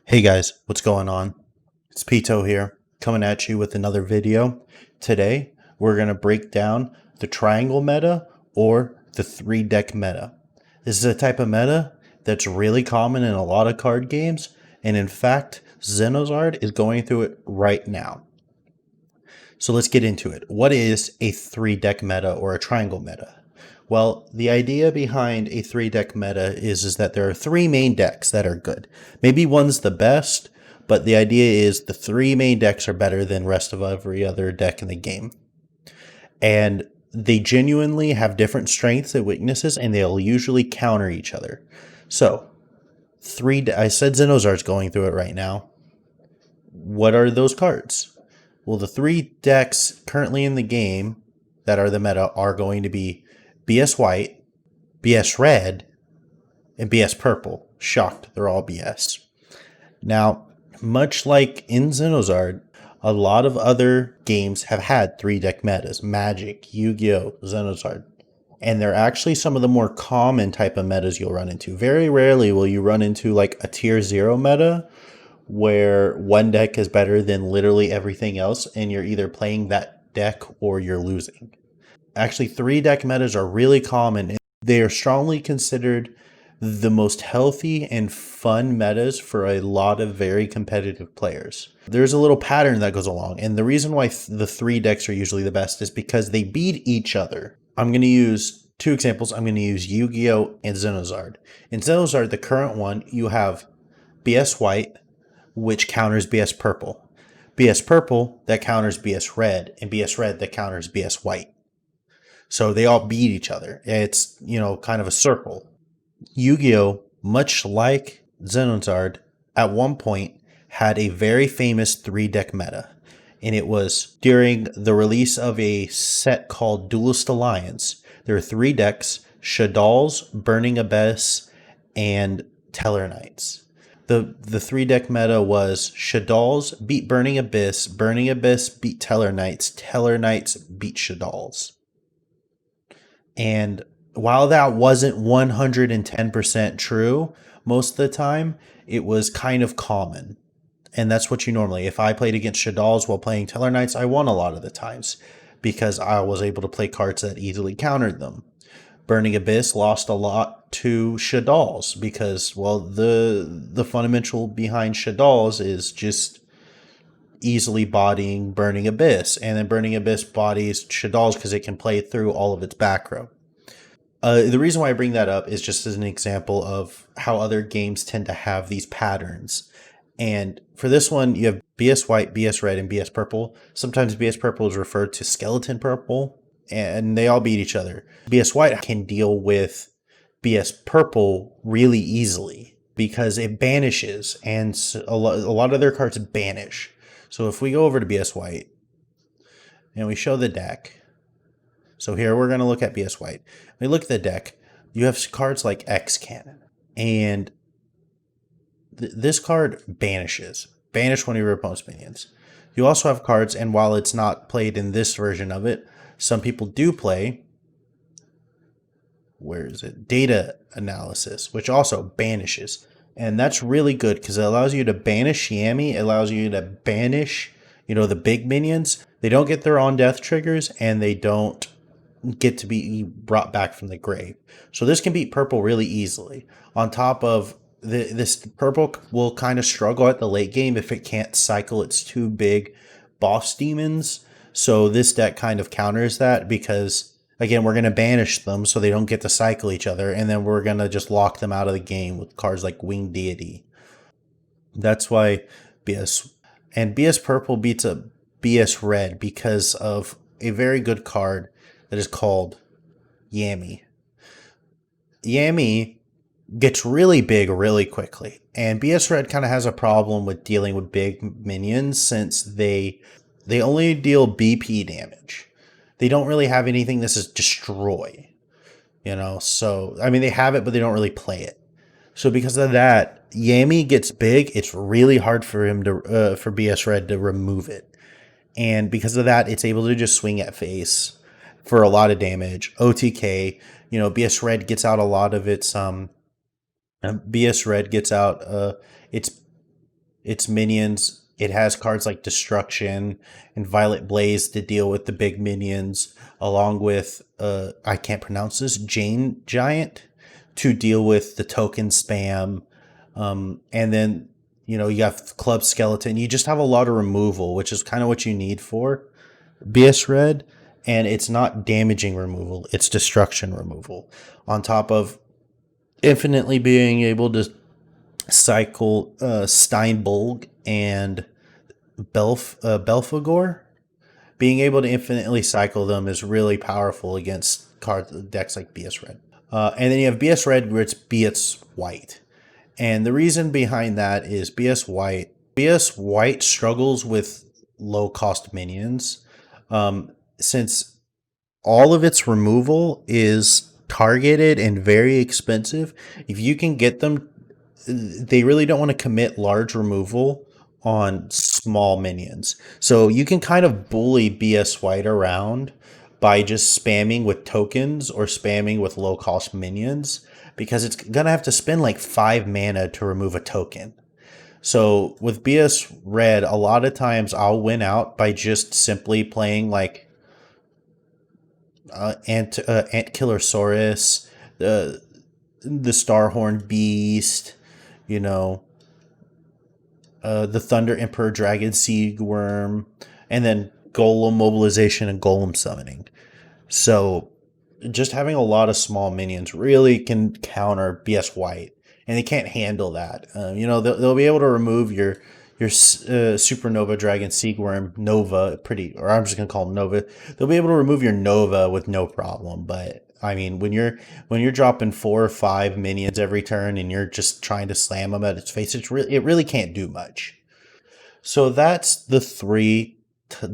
Hey guys, what's going on? It's Pito here, coming at you with another video. Today, we're going to break down the triangle meta or the 3-deck meta. This is a type of meta that's really common in a lot of card games, and in fact, Zenozard is going through it right now. So let's get into it. What is a 3-deck meta or a triangle meta? Well, the idea behind a 3-deck meta is that there are 3 main decks that are good. Maybe one's the best, but the idea is the 3 main decks are better than rest of every other deck in the game. And they genuinely have different strengths and weaknesses, and they'll usually counter each other. So, I said Zenozard's going through it right now. What are those cards? Well, the 3 decks currently in the game that are the meta are going to be BS White, BS Red, and BS Purple. Shocked, they're all BS. Now, much like in Zenozard, a lot of other games have had 3-deck metas. Magic, Yu-Gi-Oh!, Zenozard. And they're actually some of the more common type of metas you'll run into. Very rarely will you run into like a tier 0 meta where one deck is better than literally everything else and you're either playing that deck or you're losing. Actually, 3-deck metas are really common, and they are strongly considered the most healthy and fun metas for a lot of very competitive players. There's a little pattern that goes along, and the reason why the 3 decks are usually the best is because they beat each other. I'm going to use 2 examples. I'm going to use Yu-Gi-Oh! And Zenozard. In Zenozard, the current one, you have BS White, which counters BS Purple. BS Purple, that counters BS Red, and BS Red, that counters BS White. So they all beat each other. It's, kind of a circle. Yu-Gi-Oh!, much like Zenonzard, at one point had a very famous 3-deck meta. And it was during the release of a set called Duelist Alliance. There were 3 decks: Shadal's, Burning Abyss, and Teller Knights. The 3-deck meta was Shadal's beat Burning Abyss beat Teller Knights beat Shadal's. And while that wasn't 110% true most of the time, it was kind of common. And that's what you normally, if I played against Shadal's while playing Teller Knights, I won a lot of the times because I was able to play cards that easily countered them. Burning Abyss lost a lot to Shadal's because, well, the fundamental behind Shadal's is just easily bodying Burning Abyss, and then Burning Abyss bodies Shadal's because it can play through all of its back row. The reason why I bring that up is just as an example of how other games tend to have these patterns. And for this one, you have BS White, BS Red, and BS Purple. Sometimes BS Purple is referred to Skeleton Purple, and they all beat each other. BS White can deal with BS Purple really easily because it banishes, and a lot of their cards banish. So if we go over to BS White and we show the deck, so here we're going to look at BS White. We look at the deck. You have cards like X Cannon, and this card banishes. Banish one of your opponent's minions. You also have cards, and while it's not played in this version of it, some people do play, Data Analysis, which also banishes. And that's really good because it allows you to banish Yami. It allows you to banish, the big minions. They don't get their on-death triggers, and they don't get to be brought back from the grave. So this can beat purple really easily. On top of this, purple will kind of struggle at the late game if it can't cycle its 2 big boss demons. So this deck kind of counters that because, again, we're going to banish them so they don't get to cycle each other, and then we're going to just lock them out of the game with cards like Winged Deity. That's why BS Purple beats a BS Red because of a very good card that is called Yami. Yami gets really big really quickly, and BS Red kind of has a problem with dealing with big minions since they only deal BP damage. They don't really have anything that says destroy, so I mean they have it, but they don't really play it. So because of that, Yami gets big. It's really hard for him to for BS Red to remove it, and because of that, it's able to just swing at face for a lot of damage. OTK, BS Red gets out a lot of its BS Red gets out its its minions. It has cards like Destruction and Violet Blaze to deal with the big minions, along with I can't pronounce this, Jane Giant, to deal with the token spam. And then you have Club Skeleton. You just have a lot of removal, which is kind of what you need for BS Red. And it's not damaging removal; it's destruction removal. On top of infinitely being able to cycle Steinbolg and Belphegor. Being able to infinitely cycle them is really powerful against decks like BS Red. And then you have BS Red where it's BS White. And the reason behind that is BS White struggles with low cost minions. Since all of its removal is targeted and very expensive, if you can get them, they really don't want to commit large removal on small minions. So you can kind of bully BS White around by just spamming with tokens or spamming with low cost minions, because it's going to have to spend like 5 mana to remove a token. So with BS Red, a lot of times I'll win out by just simply playing like Antkillersaurus, the Starhorn Beast, the Thunder Emperor Dragon Siege Worm, and then Golem Mobilization and Golem Summoning. So just having a lot of small minions really can counter BS White, and they can't handle that. They'll be able to remove your Supernova Dragon Siege Worm Nova or I'm just gonna call them Nova. They'll be able to remove your Nova with no problem. But I mean, when you're dropping 4 or 5 minions every turn and you're just trying to slam them at its face, it really can't do much. So that's the 3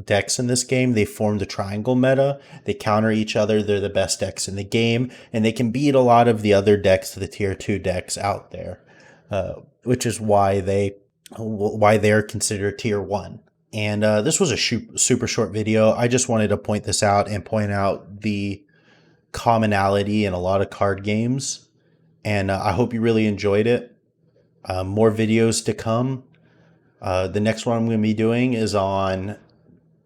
decks in this game. They form the triangle meta. They counter each other. They're the best decks in the game, and they can beat a lot of the other decks, the tier 2 decks out there, which is why they're considered tier 1. And this was a super short video. I just wanted to point this out and point out the commonality in a lot of card games. And I hope you really enjoyed it. More videos to come. The next one I'm going to be doing is on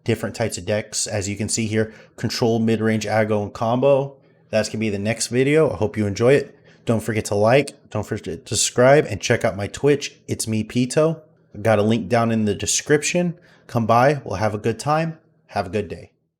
different types of decks. As you can see here, control, mid-range, aggro, and combo. That's going to be the next video. I hope you enjoy it. Don't forget to like, don't forget to subscribe, and check out my Twitch. It's me, Pito. I've got a link down in the description. Come by. We'll have a good time. Have a good day.